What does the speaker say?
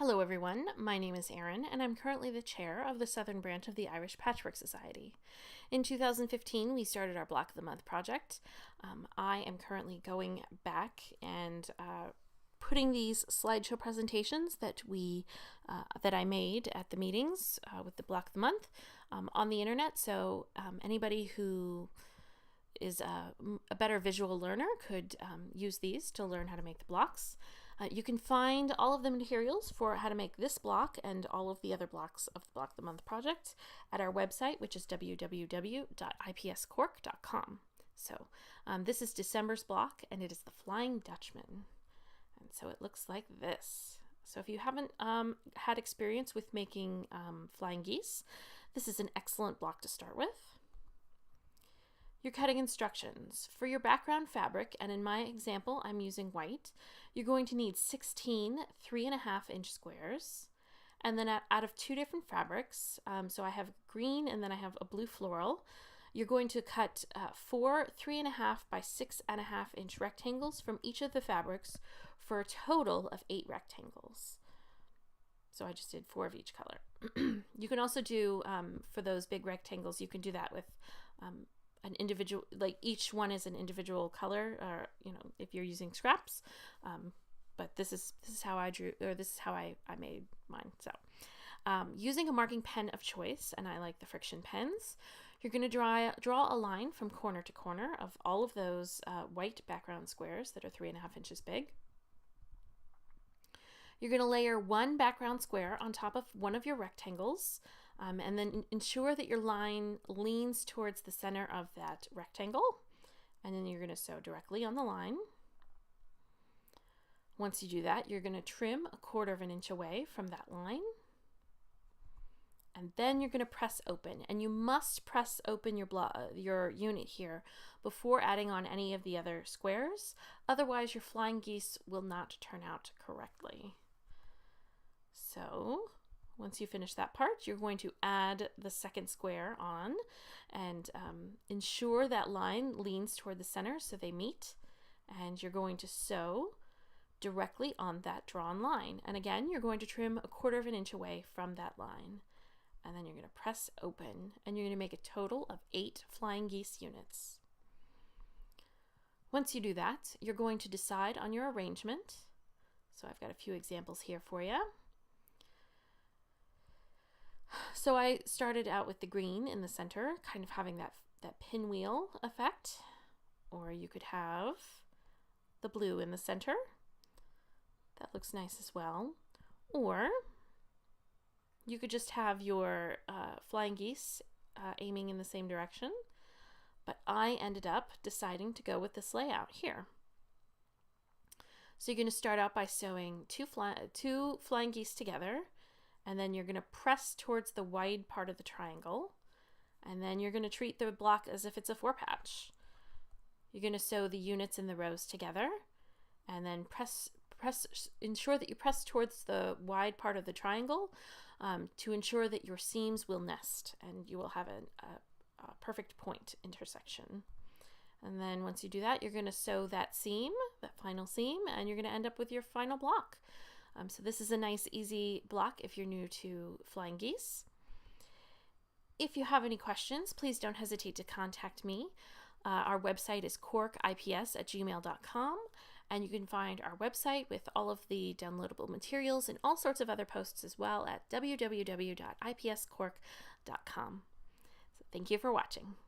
Hello everyone, my name is Erin and I'm currently the chair of the Southern Branch of the Irish Patchwork Society. In 2015 we started our Block of the Month project. I am currently going back and putting these slideshow presentations that I made at the meetings with the Block of the Month on the internet, so anybody who is a better visual learner could use these to learn how to make the blocks. You can find all of the materials for how to make this block and all of the other blocks of the Block of the Month project at our website, which is www.ipscork.com. So this is December's block, and it is the Flying Dutchman. And so it looks like this. So if you haven't had experience with making flying geese, this is an excellent block to start with. Your cutting instructions. For your background fabric, and in my example I'm using white, you're going to need 16 3.5-inch squares, and then out of two different fabrics, so I have green and then I have a blue floral. You're going to cut 4 3.5 by 6.5-inch rectangles from each of the fabrics for a total of 8 rectangles. So I just did 4 of each color. You can also do, for those big rectangles, you can do that with an individual, like each one is an individual color, or if you're using scraps, but this is how I drew, or this is how I made mine. So using a marking pen of choice, and I like the friction pens, you're going to draw a line from corner to corner of all of those white background squares that are 3.5 inches big. You're going to layer one background square on top of one of your rectangles, and then ensure that your line leans towards the center of that rectangle, and then you're going to sew directly on the line. Once you do that, you're going to trim 1/4 inch away from that line, and then you're going to press open, and you must press open your unit here before adding on any of the other squares, otherwise your flying geese will not turn out correctly. So once you finish that part, you're going to add the second square on and ensure that line leans toward the center so they meet, and you're going to sew directly on that drawn line. And again, you're going to trim 1/4 inch away from that line, and then you're going to press open, and you're going to make a total of 8 flying geese units. Once you do that, you're going to decide on your arrangement. So I've got a few examples here for you. So I started out with the green in the center, kind of having that pinwheel effect, or you could have the blue in the center. That looks nice as well. Or you could just have your flying geese aiming in the same direction, but I ended up deciding to go with this layout here. So you're going to start out by sewing two flying geese together, and then you're going to press towards the wide part of the triangle, and then you're going to treat the block as if it's a 4-patch. You're going to sew the units in the rows together, and then ensure that you press towards the wide part of the triangle to ensure that your seams will nest, and you will have a perfect point intersection. And then once you do that, you're going to sew that seam, that final seam, and you're going to end up with your final block. So this is a nice, easy block if you're new to flying geese. If you have any questions, please don't hesitate to contact me. Our website is corkips@gmail.com, and you can find our website with all of the downloadable materials and all sorts of other posts as well at www.ipscork.com. So thank you for watching.